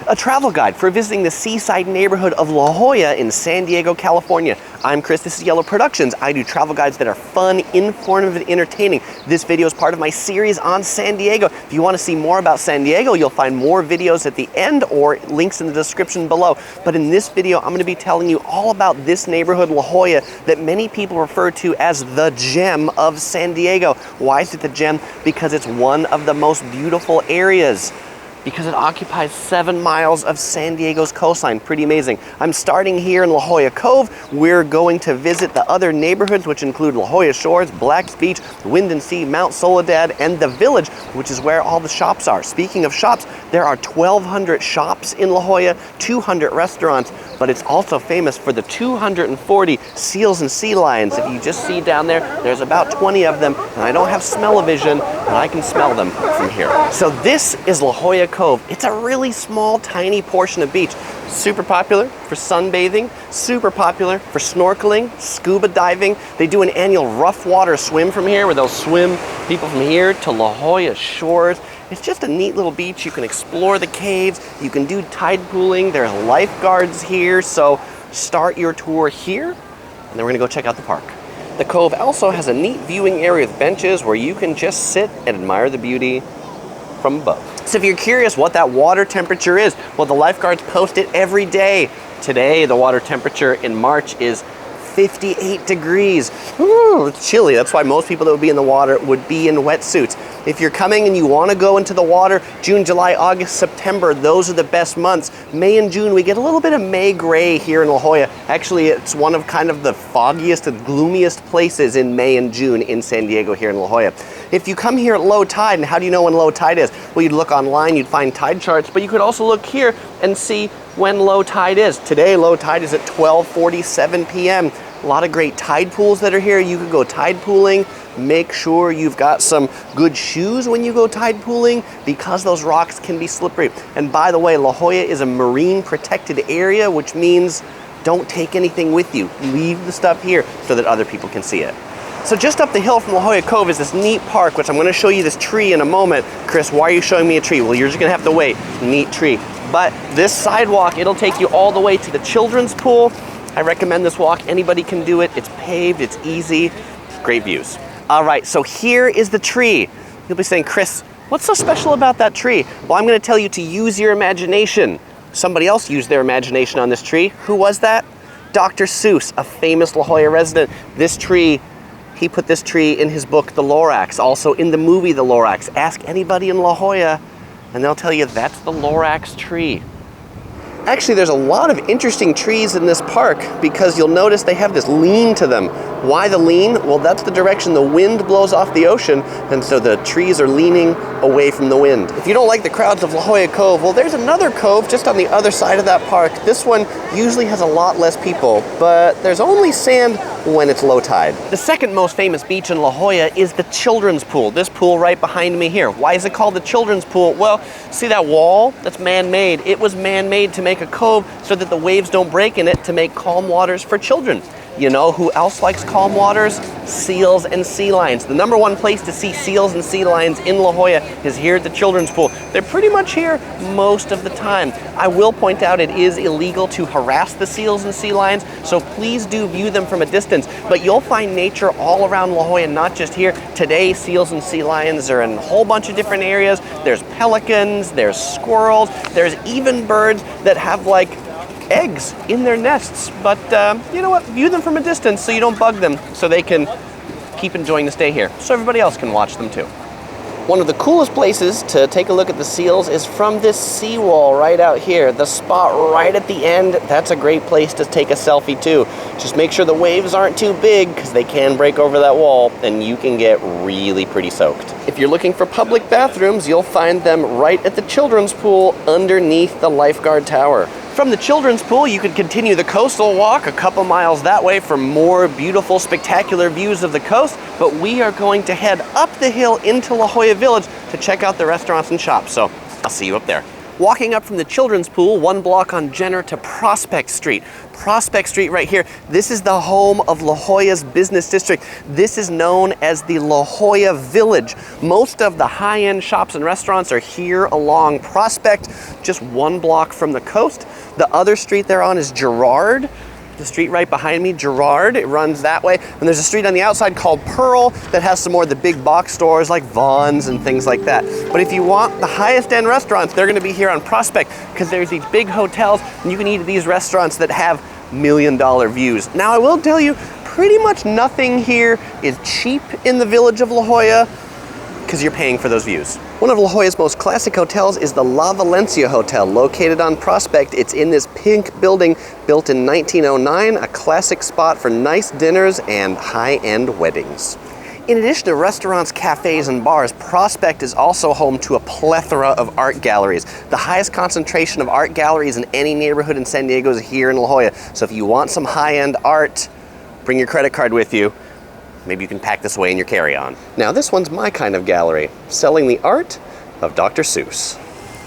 a travel guide for visiting the seaside neighborhood of La Jolla in San Diego, California. I'm Chris, this is Yellow Productions. I do travel guides that are fun, informative, and entertaining. This video is part of my series on San Diego. If you want to see more about San Diego, you'll find more videos at the end or links in the description below. But in this video, I'm going to be telling you all about this neighborhood, La Jolla, that many people refer to as the gem of San Diego. Why is it the gem? Because it's one of the most beautiful areas. Because it occupies 7 miles of San Diego's coastline. Pretty amazing. I'm starting here in La Jolla Cove. We're going to visit the other neighborhoods, which include Jolla Shores, Lorax Beach, Windansea, Mount Soledad, and the Village, which is where all the shops are. Speaking of shops, there are 1,200 shops in La Jolla, 200 restaurants, but it's also famous for the 240 seals and sea lions. If you just see down there, there's about 20 of them, and I don't have smell-o-vision, and I can smell them from here. So this is La Jolla Cove. It's a really small, tiny portion of beach. Super popular for sunbathing, super popular for snorkeling, scuba diving. They do an annual rough water swim from here where they'll swim people from here to La Jolla Shores. It's just a neat little beach. You can explore the caves. You can do tide pooling. There's lifeguards here. So start your tour here, and then we're gonna go check out the park. The cove also has a neat viewing area with benches where you can just sit and admire the beauty from above. So if you're curious what that water temperature is, well, the lifeguards post it every day. Today, the water temperature in March is 58 degrees. Ooh, it's chilly. That's why most people that would be in the water would be in wetsuits. If you're coming and you want to go into the water, June, July, August, September, those are the best months. May and June, we get a little bit of May gray here in La Jolla. Actually, it's one of kind of the foggiest and gloomiest places in May and June in San Diego here in La Jolla. If you come here at low tide, and how do you know when low tide is? Well, you'd look online, you'd find tide charts, but you could also look here and see when low tide is. Today, low tide is at 12:47 p.m. A lot of great tide pools that are here. You could go tide pooling. Make sure you've got some good shoes when you go tide pooling because those rocks can be slippery. And by the way, La Jolla is a marine protected area, which means don't take anything with you. Leave the stuff here so that other people can see it. So just up the hill from La Jolla Cove is this neat park, which I'm going to show you this tree in a moment. Chris, why are you showing me a tree? Well, you're just going to have to wait. Neat tree. But this sidewalk, it'll take you all the way to the children's pool. I recommend this walk. Anybody can do it. It's paved. It's easy. Great views. All right, so here is the tree. You'll be saying, Chris, what's so special about that tree? Well, I'm going to tell you to use your imagination. Somebody else used their imagination on this tree. Who was that? Dr. Seuss, a famous La Jolla resident. This tree, he put this tree in his book, The Lorax, also in the movie, The Lorax. Ask anybody in La Jolla, and they'll tell you that's the Lorax tree. Actually, there's a lot of interesting trees in this park because you'll notice they have this lean to them. Why the lean? Well, that's the direction the wind blows off the ocean, and so the trees are leaning away from the wind. If you don't like the crowds of La Jolla Cove, well, there's another cove just on the other side of that park. This one usually has a lot less people, but there's only sand when it's low tide. The second most famous beach in La Jolla is the children's pool. This pool right behind me here. Why is it called the children's pool? Well, see that wall? That's man-made. It was man-made to make a cove so that the waves don't break in it, to make calm waters for children. You know who else likes calm waters? Seals and sea lions. The number one place to see seals and sea lions in La Jolla is here at the children's pool. They're pretty much here most of the time. I will point out it is illegal to harass the seals and sea lions, so please do view them from a distance. But you'll find nature all around La Jolla, not just here. Today, seals and sea lions are in a whole bunch of different areas. There's pelicans, there's squirrels, there's even birds that have like eggs in their nests, but you know what, view them from a distance so you don't bug them, so they can keep enjoying the stay here, so everybody else can watch them too. One of the coolest places to take a look at the seals is from this seawall right out here. The spot right at the end, that's a great place to take a selfie too. Just make sure the waves aren't too big because they can break over that wall and you can get really pretty soaked. If you're looking for public bathrooms, you'll find them right at the children's pool underneath the lifeguard tower. From the children's pool, you could continue the coastal walk a couple miles that way for more beautiful, spectacular views of the coast, but we are going to head up the hill into La Jolla Village to check out the restaurants and shops, so I'll see you up there. Walking up from the children's pool, 1 block on Jenner to Prospect Street. Prospect Street right here. This is the home of La Jolla's business district. This is known as the La Jolla Village. Most of the high-end shops and restaurants are here along Prospect, just 1 block from the coast. The other street they're on is Girard. The street right behind me, Girard, it runs that way. And there's a street on the outside called Pearl that has some more of the big box stores like Vaughn's and things like that. But if you want the highest end restaurants, they're gonna be here on Prospect because there's these big hotels and you can eat at these restaurants that have $1 million views. Now I will tell you, pretty much nothing here is cheap in the village of La Jolla because you're paying for those views. One of La Jolla's most classic hotels is the La Valencia Hotel, located on Prospect. It's in this pink building built in 1909, a classic spot for nice dinners and high-end weddings. In addition to restaurants, cafes, and bars, Prospect is also home to a plethora of art galleries. The highest concentration of art galleries in any neighborhood in San Diego is here in La Jolla. So if you want some high-end art, bring your credit card with you. Maybe you can pack this away in your carry-on. Now this one's my kind of gallery, selling the art of Dr. Seuss.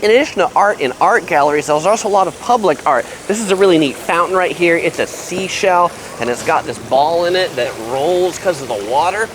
In addition to art in art galleries, there's also a lot of public art. This is a really neat fountain right here. It's a seashell, and it's got this ball in it that rolls because of the water.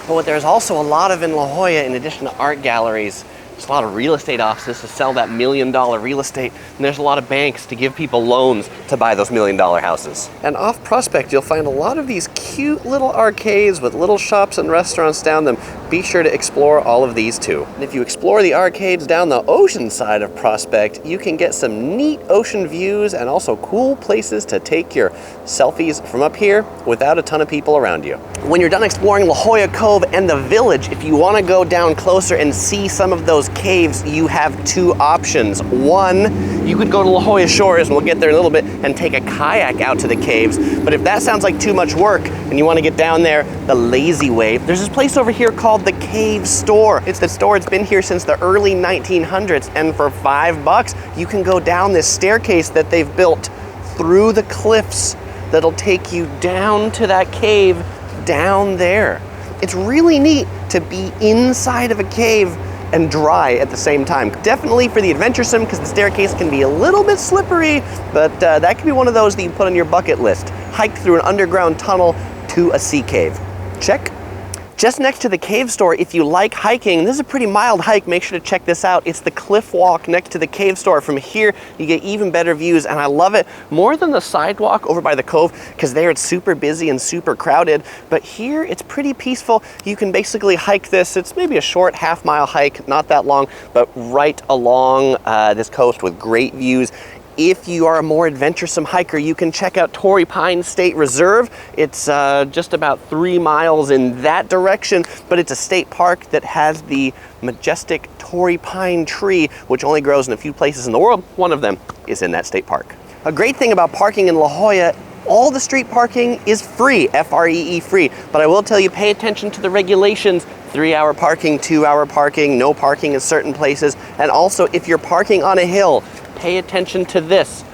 But what there's also a lot of in La Jolla, in addition to art galleries, there's a lot of real estate offices to sell that $1 million real estate, and there's a lot of banks to give people loans to buy those $1 million houses. And off Prospect, you'll find a lot of these cute little arcades with little shops and restaurants down them. Be sure to explore all of these too. And if you explore the arcades down the ocean side of Prospect, you can get some neat ocean views and also cool places to take your selfies from up here without a ton of people around you. When you're done exploring La Jolla Cove and the village, if you want to go down closer and see some of those caves, you have 2 options. One, you could go to La Jolla Shores, and we'll get there in a little bit, and take a kayak out to the caves. But if that sounds like too much work and you want to get down there the lazy way, there's this place over here called the Cave Store. It's the store, it's been here since the early 1900s, and for $5 you can go down this staircase that they've built through the cliffs that'll take you down to that cave down there. It's really neat to be inside of a cave and dry at the same time. Definitely for the adventuresome, because the staircase can be a little bit slippery, but that can be one of those that you put on your bucket list. Hike through an underground tunnel to a sea cave. Check. Just next to the cave store, if you like hiking, this is a pretty mild hike, make sure to check this out. It's the cliff walk next to the cave store. From here, you get even better views, and I love it more than the sidewalk over by the cove, because there it's super busy and super crowded. But here, it's pretty peaceful. You can basically hike this. It's maybe a short half-mile hike, not that long, but right along this coast with great views. If you are a more adventuresome hiker, you can check out Torrey Pine State Reserve. It's just about 3 miles in that direction, but it's a state park that has the majestic Torrey Pine tree, which only grows in a few places in the world. One of them is in that state park. A great thing about parking in La Jolla, all the street parking is free, F-R-E-E free, but I will tell you, pay attention to the regulations. 3-hour parking, 2-hour parking, no parking in certain places, and also if you're parking on a hill, pay attention to this.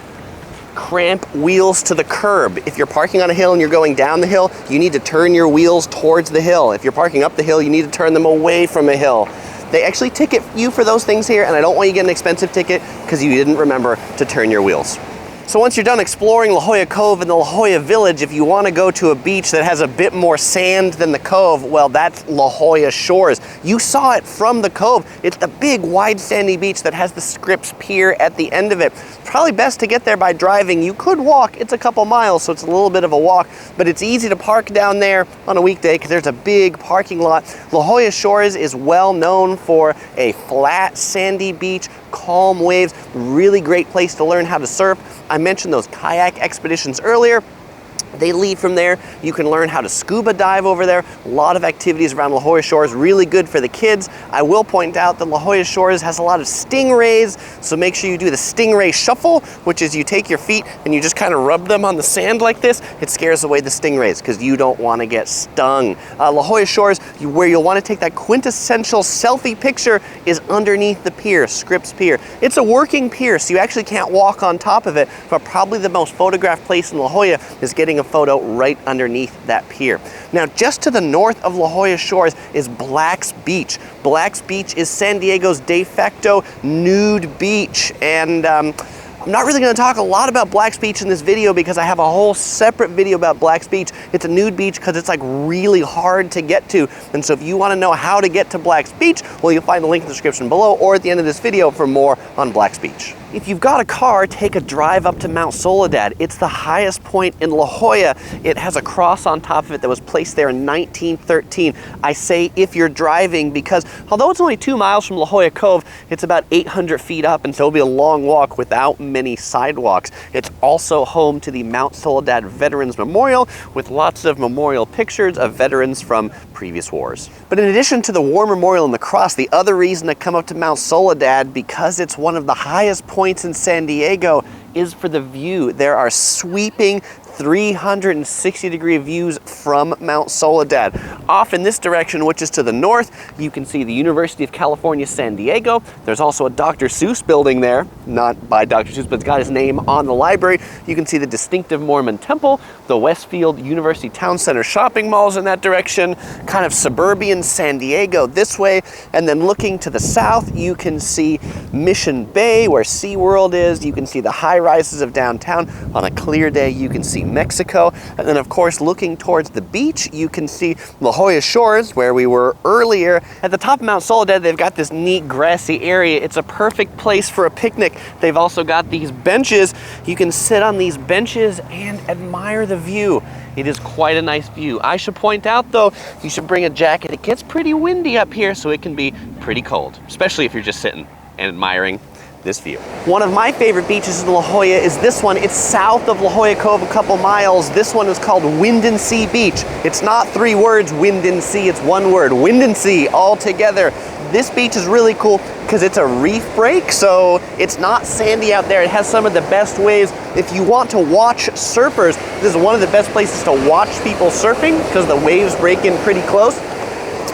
Cramp wheels to the curb. If you're parking on a hill and you're going down the hill, you need to turn your wheels towards the hill. If you're parking up the hill, you need to turn them away from a hill. They actually ticket you for those things here, and I don't want you to get an expensive ticket because you didn't remember to turn your wheels. So once you're done exploring La Jolla Cove and the La Jolla Village, if you want to go to a beach that has a bit more sand than the Cove, well, that's La Jolla Shores. You saw it from the Cove. It's the big, wide, sandy beach that has the Scripps Pier at the end of it. Probably best to get there by driving. You could walk. It's a couple miles, so it's a little bit of a walk, but it's easy to park down there on a weekday because there's a big parking lot. La Jolla Shores is well known for a flat, sandy beach, calm waves, really great place to learn how to surf. I mentioned those kayak expeditions earlier. They lead from there. You can learn how to scuba dive over there. A lot of activities around La Jolla Shores, really good for the kids. I will point out that La Jolla Shores has a lot of stingrays, so make sure you do the Stingrays Shuffle, which is you take your feet and you just kind of rub them on the sand like this. It scares away the stingrays because you don't want to get stung. La Jolla Shores, where you'll want to take that quintessential selfie picture, is underneath the pier, Scripps Pier. It's a working pier, so you actually can't walk on top of it, but probably the most photographed place in La Jolla is getting a photo right underneath that pier. Now, just to the north of La Jolla Shores is Black's Beach. Black's Beach is San Diego's de facto nude beach, and I'm not really going to talk a lot about Black's Beach in this video because I have a whole separate video about Black's Beach. It's a nude beach because it's like really hard to get to. And so if you want to know how to get to Black's Beach, well, you'll find the link in the description below or at the end of this video for more on Black's Beach. If you've got a car, take a drive up to Mount Soledad. It's the highest point in La Jolla. It has a cross on top of it that was placed there in 1913. I say if you're driving because although it's only 2 miles from La Jolla Cove, it's about 800 feet up, and so it'll be a long walk without many sidewalks. It's also home to the Mount Soledad Veterans Memorial with lots of memorial pictures of veterans from previous wars. But in addition to the war memorial and the cross, the other reason to come up to Mount Soledad, because it's one of the highest points in San Diego, is for the view. There are sweeping 360-degree views from Mount Soledad. Off in this direction, which is to the north, you can see the University of California, San Diego. There's also a Dr. Seuss building there, not by Dr. Seuss, but it's got his name on the library. You can see the distinctive Mormon temple, the Westfield University Town Center shopping malls in that direction, kind of suburban San Diego this way, and then looking to the south, you can see Mission Bay, where SeaWorld is. You can see the high-rises of downtown. On a clear day, you can see Mexico, and then of course looking towards the beach you can see La Jolla Shores, where we were earlier. At the top of Mount Soledad they've got this neat grassy area. It's a perfect place for a picnic. They've also got these benches. You can sit on these benches and admire the view. It is quite a nice view. I should point out though, you should bring a jacket. It gets pretty windy up here, so it can be pretty cold, especially if you're just sitting and admiring this view. One of my favorite beaches in La Jolla is this one. It's south of La Jolla Cove a couple miles. This one is called Windansea Beach. It's not 3 words, Windansea, it's 1 word, Windansea all together. This beach is really cool because it's a reef break, so it's not sandy out there. It has some of the best waves. If you want to watch surfers, this is one of the best places to watch people surfing because the waves break in pretty close.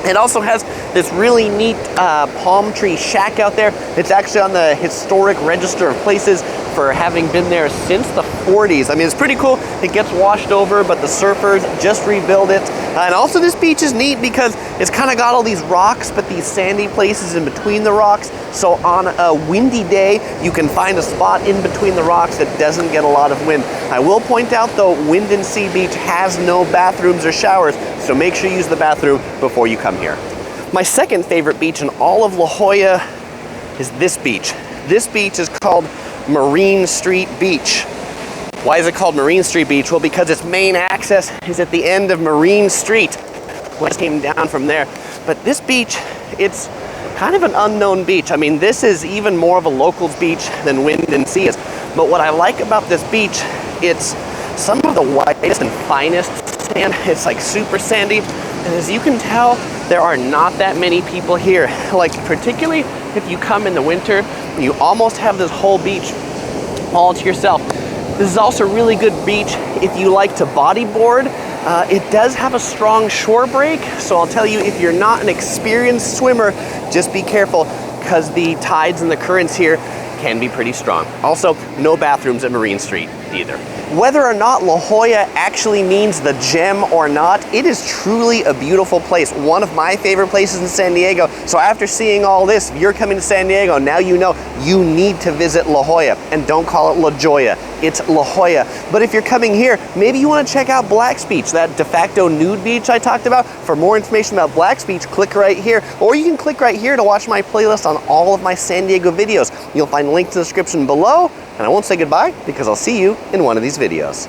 It also has this really neat palm tree shack out there. It's actually on the historic register of places for having been there since the 40s. I mean, it's pretty cool. It gets washed over, but the surfers just rebuild it. And also this beach is neat because it's kind of got all these rocks, but these sandy places in between the rocks. So on a windy day, you can find a spot in between the rocks that doesn't get a lot of wind. I will point out though, Windansea Beach has no bathrooms or showers, so make sure you use the bathroom before you come here. My second favorite beach in all of La Jolla is this beach. This beach is called Marine Street Beach. Why is it called Marine Street Beach? Well, because its main access is at the end of Marine Street. What came down from there. But this beach, it's kind of an unknown beach. I mean, this is even more of a locals beach than Windansea is. But what I like about this beach, it's some of the whitest and finest sand. It's like super sandy. And as you can tell, there are not that many people here. Like particularly if you come in the winter, you almost have this whole beach all to yourself. This is also a really good beach if you like to bodyboard. It does have a strong shore break, so I'll tell you, if you're not an experienced swimmer, just be careful because the tides and the currents here can be pretty strong. Also, no bathrooms at Marine Street either. Whether or not La Jolla actually means the gem or not, it is truly a beautiful place. One of my favorite places in San Diego. So after seeing all this, if you're coming to San Diego, now you know you need to visit La Jolla. And don't call it La Jolla, it's La Jolla. But if you're coming here, maybe you want to check out Black's Beach, that de facto nude beach I talked about. For more information about Black's Beach, click right here. Or you can click right here to watch my playlist on all of my San Diego videos. You'll find links in the description below. And I won't say goodbye because I'll see you in one of these videos.